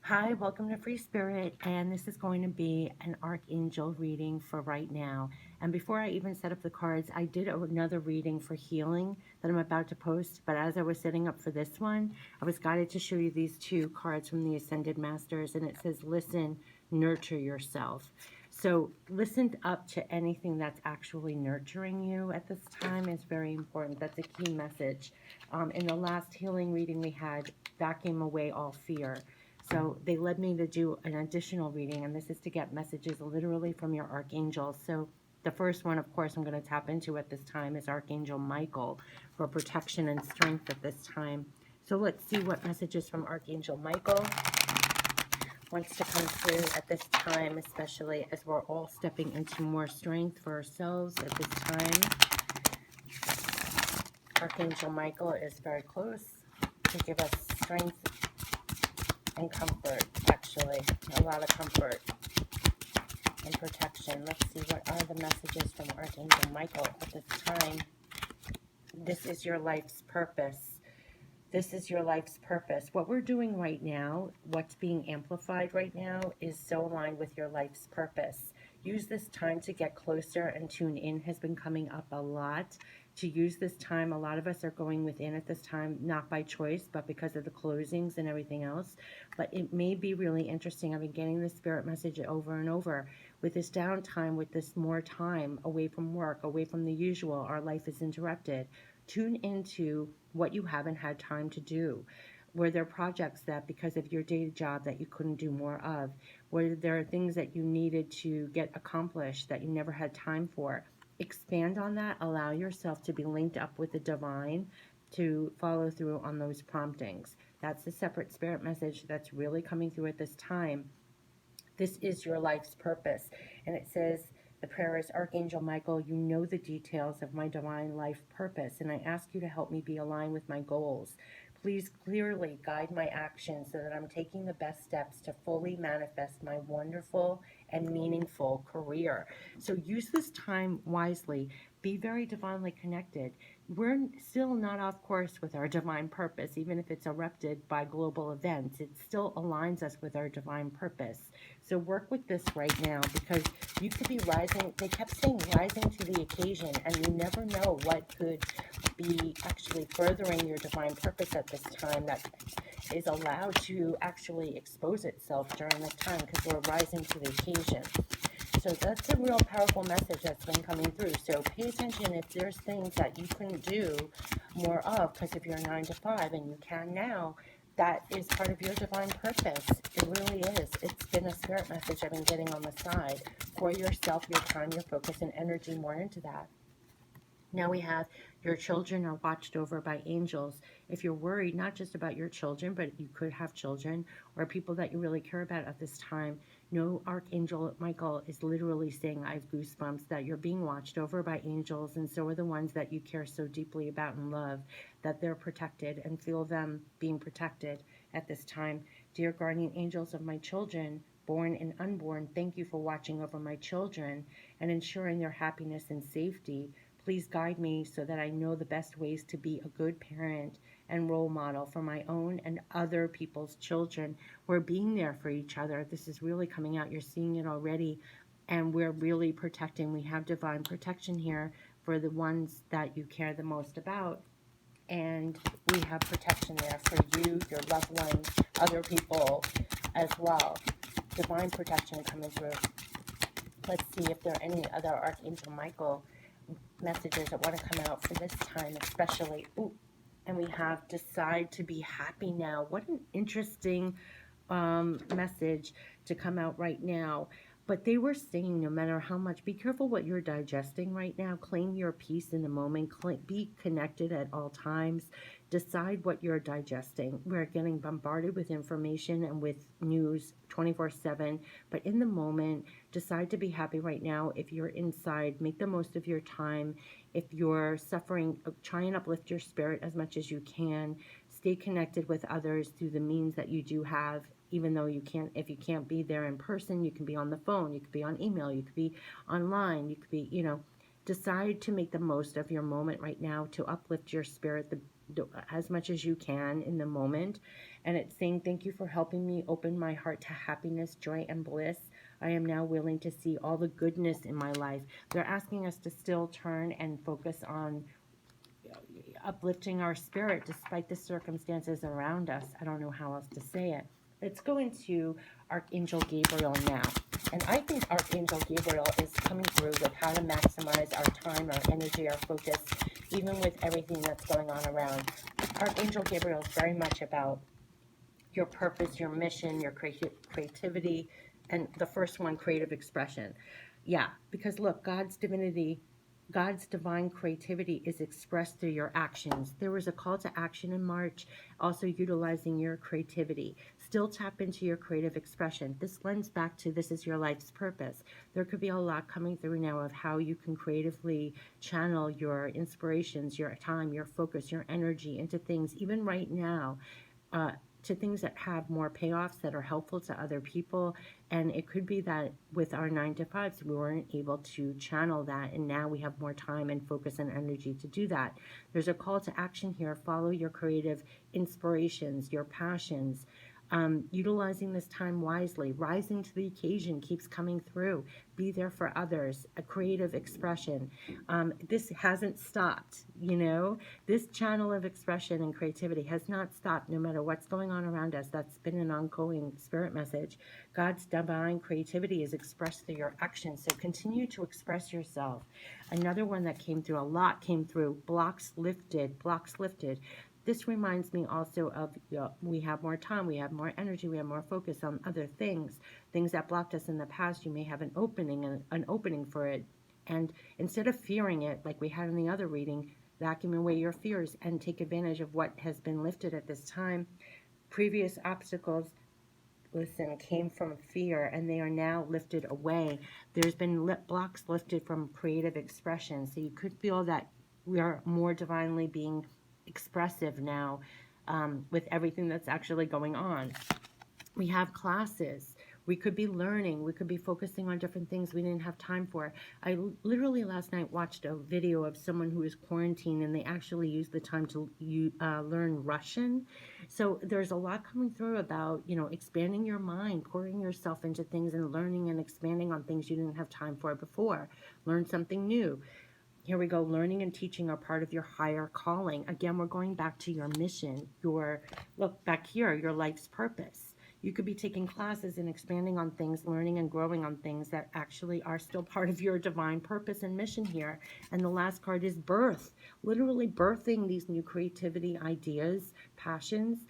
Hi, welcome to Free Spirit, and this is going to be an Archangel reading for right now. And before I even set up the cards, I did another reading for healing that I'm about to post, but as I was setting up for this one, I was guided to show you these two cards from the Ascended Masters, and it says, listen, nurture yourself. So listen up to anything that's actually nurturing you at this time is very important. That's a key message. In the last healing reading we had, vacuum away all fear. So they led me to do an additional reading, and this is to get messages literally from your archangels. So the first one, of course, I'm going to tap into at this time is Archangel Michael for protection and strength at this time. So let's see what messages from Archangel Michael wants to come through at this time, especially as we're all stepping into more strength for ourselves at this time. Archangel Michael is very close to give us strength and comfort, actually, a lot of comfort and protection. Let's see, what are the messages from Archangel Michael at this time? This is your life's purpose. This is your life's purpose. What we're doing right now, what's being amplified right now, is so aligned with your life's purpose. Use this time to get closer and tune in has been coming up a lot. To use this time, a lot of us are going within at this time, not by choice, but because of the closings and everything else. But it may be really interesting. I've been getting this spirit message over and over. With this downtime, with this more time away from work, away from the usual, our life is interrupted. Tune into what you haven't had time to do. Were there projects that because of your day job that you couldn't do more of? Were there things that you needed to get accomplished that you never had time for? Expand on that. Allow yourself to be linked up with the divine to follow through on those promptings. That's the separate spirit message that's really coming through at this time. This is your life's purpose. And it says, the prayer is, Archangel Michael, you know the details of my divine life purpose, and I ask you to help me be aligned with my goals. Please clearly guide my actions so that I'm taking the best steps to fully manifest my wonderful and meaningful career. So use this time wisely. Be very divinely connected. We're still not off course with our divine purpose, even if it's erupted by global events. It still aligns us with our divine purpose. So work with this right now, because you could be rising. They kept saying rising to the occasion, and you never know what could be actually furthering your divine purpose at this time that is allowed to actually expose itself during this time, because we're rising to the occasion. So that's a real powerful message that's been coming through. So pay attention if there's things that you couldn't do more of because of your 9 to 5, and you can now. That is part of your divine purpose. It really is. It's been a spirit message I've been getting on the side for yourself, your time, your focus, and energy more into that. Now we have your children are watched over by angels. If you're worried, not just about your children, but you could have children or people that you really care about at this time, no, Archangel Michael is literally saying, I have goosebumps, that you're being watched over by angels, and so are the ones that you care so deeply about and love, that they're protected, and feel them being protected at this time. Dear guardian angels of my children, born and unborn, thank you for watching over my children and ensuring their happiness and safety. Please guide me so that I know the best ways to be a good parent and role model for my own and other people's children. We're being there for each other. This is really coming out. You're seeing it already. And we're really protecting. We have divine protection here for the ones that you care the most about. And we have protection there for you, your loved ones, other people as well. Divine protection coming through. Let's see if there are any other Archangel Michael messages that want to come out for this time especially. Ooh, and we have decide to be happy now. What an interesting message to come out right now. But they were saying, no matter how much, be careful what you're digesting right now. Claim your peace in the moment. Be connected at all times. Decide what you're digesting. We're getting bombarded with information and with news 24/7. But in the moment, decide to be happy right now. If you're inside, make the most of your time. If you're suffering, try and uplift your spirit as much as you can. Stay connected with others through the means that you do have, even though you can't, if you can't be there in person, you can be on the phone, you could be on email, you could be online, you could be, decide to make the most of your moment right now to uplift your spirit as much as you can in the moment, And it's saying, thank you for helping me open my heart to happiness, joy, and bliss. I am now willing to see all the goodness in my life. They're asking us to still turn and focus on uplifting our spirit despite the circumstances around us. I don't know how else to say it. Let's go into Archangel Gabriel now. And I think Archangel Gabriel is coming through with how to maximize our time, our energy, our focus, even with everything that's going on around. Archangel Gabriel is very much about your purpose, your mission, your creativity, and the first one, creative expression. Yeah, because look, God's divinity, God's divine creativity is expressed through your actions. There was a call to action in March, also utilizing your creativity. Still tap into your creative expression. This lends back to this is your life's purpose. There could be a lot coming through now of how you can creatively channel your inspirations, your time, your focus, your energy into things, even right now, to things that have more payoffs, that are helpful to other people. And it could be that with our 9 to 5s, we weren't able to channel that, and now we have more time and focus and energy to do that. There's a call to action here. Follow your creative inspirations, your passions. Utilizing this time wisely, rising to the occasion keeps coming through. Be there for others, a creative expression. This hasn't stopped, you know. This channel of expression and creativity has not stopped no matter what's going on around us. That's been an ongoing spirit message. God's divine creativity is expressed through your actions, so continue to express yourself. Another one that came through, a lot came through, blocks lifted, blocks lifted. This reminds me also of, we have more time, we have more energy, we have more focus on other things that blocked us in the past. You may have an opening for it. And instead of fearing it, like we had in the other reading, vacuum away your fears and take advantage of what has been lifted at this time. Previous obstacles, listen, came from fear, and they are now lifted away. There's been blocks lifted from creative expression. So you could feel that we are more divinely being expressive now, with everything that's actually going on. We have classes. We could be learning. We could be focusing on different things we didn't have time for. I literally last night watched a video of someone who was quarantined, and they actually used the time to learn Russian. So there's a lot coming through about, expanding your mind, pouring yourself into things and learning and expanding on things you didn't have time for before. Learn something new. Here we go. Learning and teaching are part of your higher calling. Again, we're going back to your mission, look back here, your life's purpose. You could be taking classes and expanding on things, learning and growing on things that actually are still part of your divine purpose and mission here. And the last card is birth, literally birthing these new creativity, ideas, passions.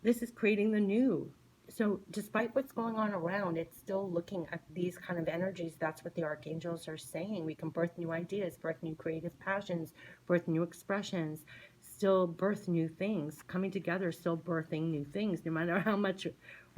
This is creating the new. So despite what's going on around, it's still looking at these kind of energies. That's what the archangels are saying. We can birth new ideas, birth new creative passions, birth new expressions, still birth new things. Coming together, still birthing new things. No matter how much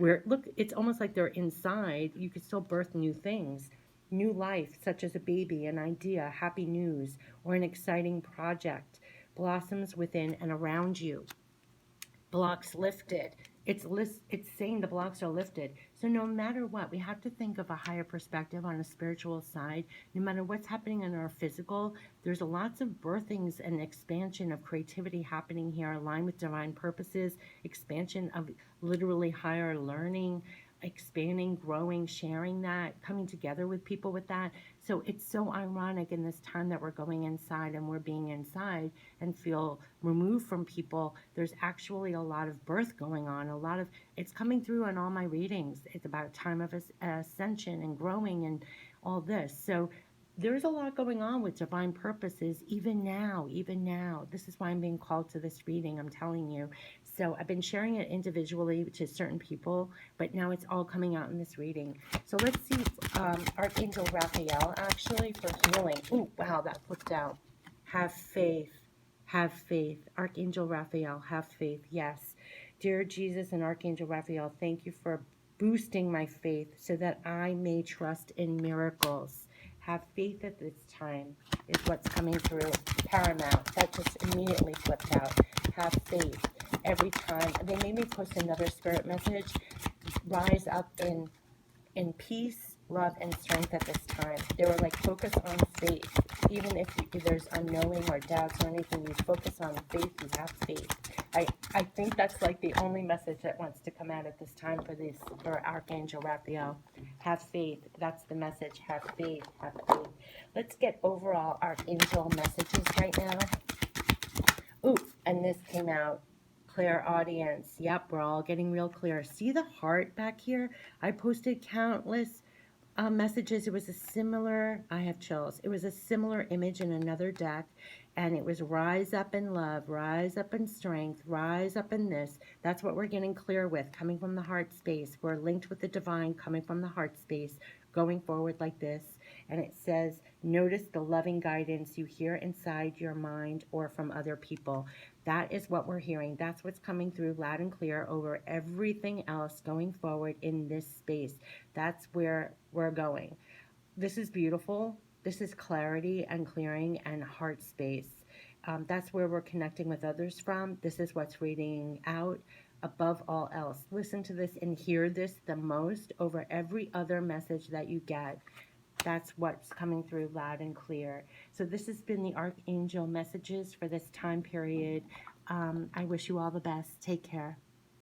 look, it's almost like they're inside. You could still birth new things. New life, such as a baby, an idea, happy news, or an exciting project, blossoms within and around you. Blocks lifted. It's saying the blocks are lifted. So no matter what, we have to think of a higher perspective on a spiritual side. No matter what's happening in our physical, there's lots of birthings and expansion of creativity happening here, aligned with divine purposes, expansion of literally higher learning, expanding, growing, sharing that, coming together with people with that. So it's so ironic in this time that we're going inside and we're being inside and feel removed from people. There's actually a lot of birth going on, it's coming through in all my readings. It's about a time of ascension and growing and all this. So there's a lot going on with divine purposes, even now. This is why I'm being called to this reading, I'm telling you. So I've been sharing it individually to certain people, but now it's all coming out in this reading. So let's see Archangel Raphael, actually, for healing. Oh, wow, that flipped out. Have faith. Have faith. Archangel Raphael, have faith. Yes. Dear Jesus and Archangel Raphael, thank you for boosting my faith so that I may trust in miracles. Have faith at this time is what's coming through. Paramount. That just immediately flipped out. Have faith. Every time. They made me post another spirit message. Rise up in peace, love and strength at this time. They were like, focus on faith. Even if there's unknowing or doubts or anything, you focus on faith, you have faith. I think that's like the only message that wants to come out at this time for Archangel Raphael. Have faith. That's the message. Have faith. Have faith. Let's get overall Archangel messages right now. Ooh, and this came out. Clairaudience. Yep, we're all getting real clear. See the heart back here? I posted countless messages. It was a similar, I have chills. It was a similar image in another deck, and it was rise up in love, rise up in strength, rise up in this. That's what we're getting clear with, coming from the heart space. We're linked with the divine, coming from the heart space, going forward like this. And it says, notice the loving guidance you hear inside your mind or from other people. That is what we're hearing. That's what's coming through loud and clear over everything else going forward in this space. That's where we're going. This is beautiful. This is clarity and clearing and heart space. That's where we're connecting with others from. This is what's reading out above all else. Listen to this and hear this the most over every other message that you get. That's what's coming through loud and clear. So this has been the Archangel messages for this time period. I wish you all the best. Take care.